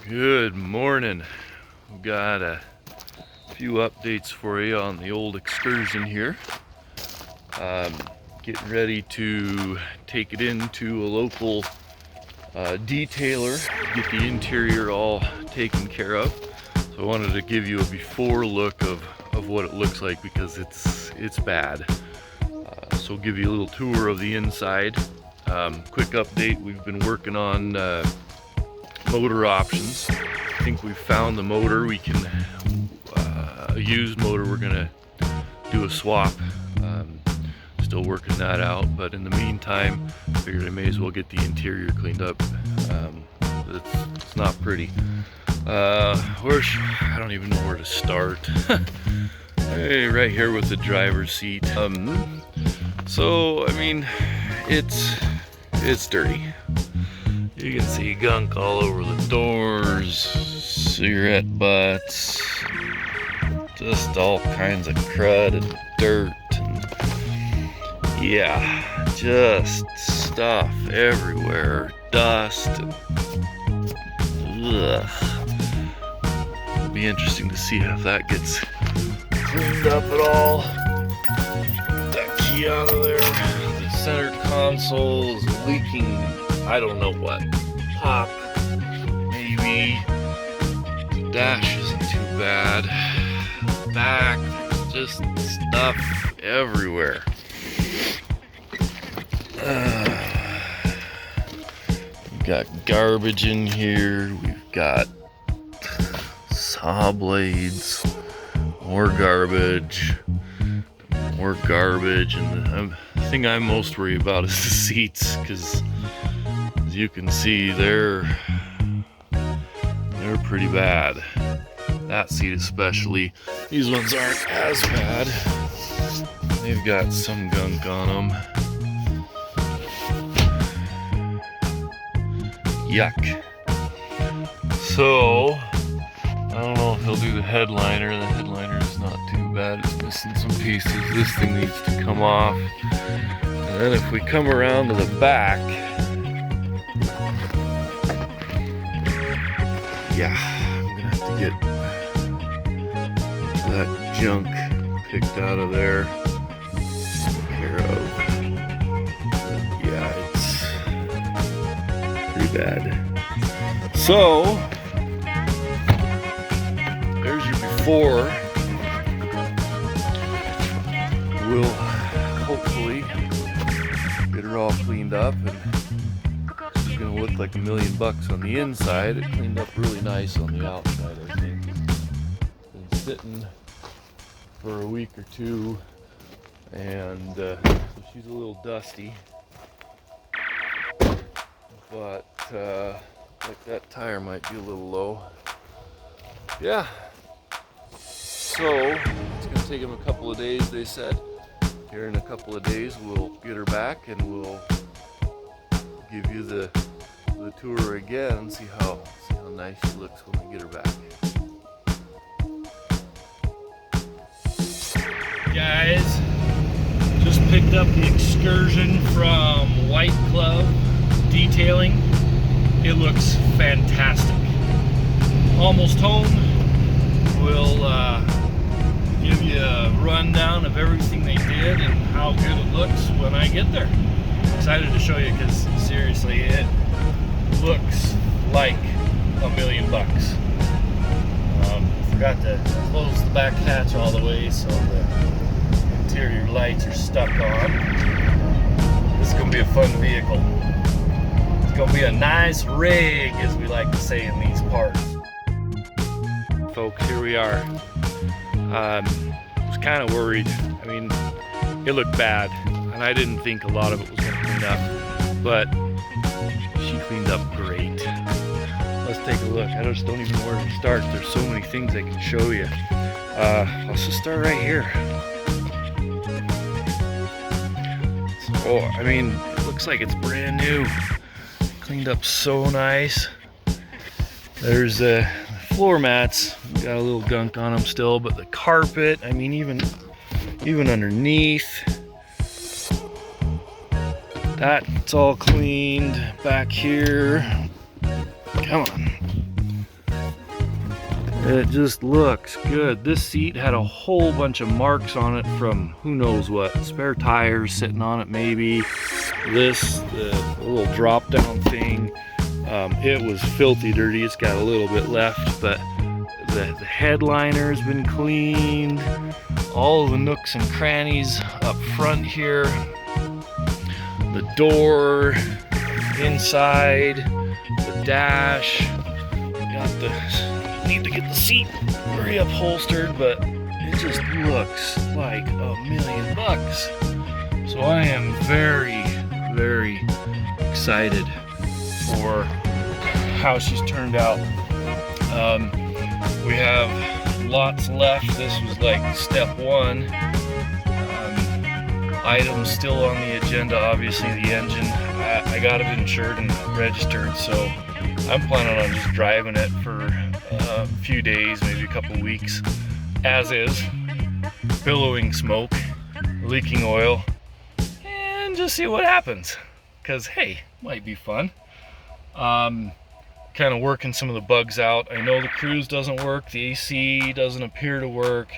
Good morning. We've got a few updates for you on the old Excursion here. Getting ready to take it into a local detailer, get the interior all taken care of. So I wanted to give you a before look of what it looks like because it's bad. So I'll give you a little tour of the inside. Quick update, we've been working on motor options. I think we've found the motor. We can a used motor. We're gonna do a swap. Still working that out, but in the meantime I figured I may as well get the interior cleaned up. It's not pretty. I don't even know where to start. Hey, right here with the driver's seat. So I mean, it's dirty. You can see gunk all over the doors, cigarette butts, just all kinds of crud and dirt, and yeah, just stuff everywhere, dust, and ugh. It'll be interesting to see if that gets cleaned up at all. That key out of there. The center console is leaking. I don't know what. Pop, maybe. The dash isn't too bad. Back, just stuff everywhere. We've got garbage in here. We've got saw blades, more garbage, and the thing I'm most worried about is the seats, because as you can see, they're pretty bad. That seat especially. These ones aren't as bad. They've got some gunk on them. Yuck. So I don't know if he'll do the headliner. The headliner is not too bad. It's missing some pieces. This thing needs to come off. And then if we come around to the back, yeah, I'm gonna have to get that junk picked out of there. Taken care of. Yeah, it's pretty bad. So there's your before. We'll hopefully get her all cleaned up, and it's gonna look like $1,000,000 on the inside. It cleaned up really nice on the outside, I think. Been sitting for a week or two, and so she's a little dusty, but like that tire might be a little low. Yeah, so it's gonna take them a couple of days, they said. Here in a couple of days we'll get her back and we'll give you the tour again, see how nice she looks when we get her back. Guys, just picked up the Excursion from White Glove Detailing. It looks fantastic. Almost home. We'll give you a rundown of everything they did and how good it looks when I get there. I'm excited to show you because seriously, it looks like $1,000,000. Forgot to close the back hatch all the way so the interior lights are stuck on. This is going to be a fun vehicle. It's going to be a nice rig, as we like to say in these parts. Folks, here we are. I was kind of worried. I mean, it looked bad, and I didn't think a lot of it was going to clean up, but she cleaned up great. Let's take a look. I just don't even know where to start. There's so many things I can show you. Let's just start right here. So, I mean, it looks like it's brand new. Cleaned up so nice. There's the floor mats. Got a little gunk on them still, but the carpet, I mean, even underneath, that's all cleaned. Back here, come on. It just looks good. This seat had a whole bunch of marks on it from who knows what. Spare tires sitting on it maybe. This, the little drop down thing. It was filthy dirty. It's got a little bit left, but the headliner's been cleaned. All of the nooks and crannies up front here. The door, inside, the dash. Need to get the seat reupholstered, but it just looks like $1,000,000. So I am very, very excited for how she's turned out. We have lots left. This was like step one. Items still on the agenda, obviously the engine. I got it insured and registered, so I'm planning on just driving it for a few days, maybe a couple weeks, as is, billowing smoke, leaking oil, and just see what happens. Because hey, might be fun. Kind of working some of the bugs out. I know the cruise doesn't work, the AC doesn't appear to work,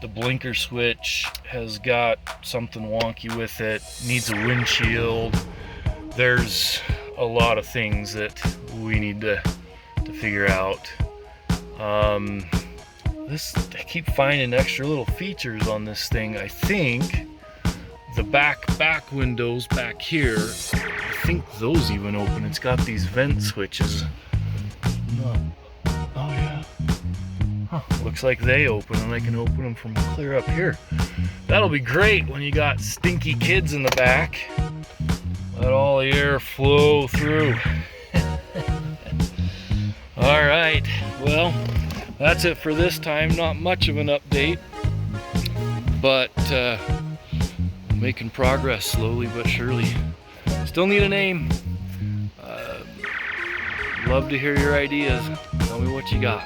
the blinker switch has got something wonky with it, needs a windshield. There's a lot of things that we need to figure out. I keep finding extra little features on this thing. I think the back windows back here, I think those even open. It's got these vent switches. Oh yeah. Huh. Looks like they open, and I can open them from clear up here. That'll be great when you got stinky kids in the back. Let all the air flow through. All right, well, that's it for this time. Not much of an update, but making progress slowly but surely. Still need a name. Love to hear your ideas. Tell me what you got.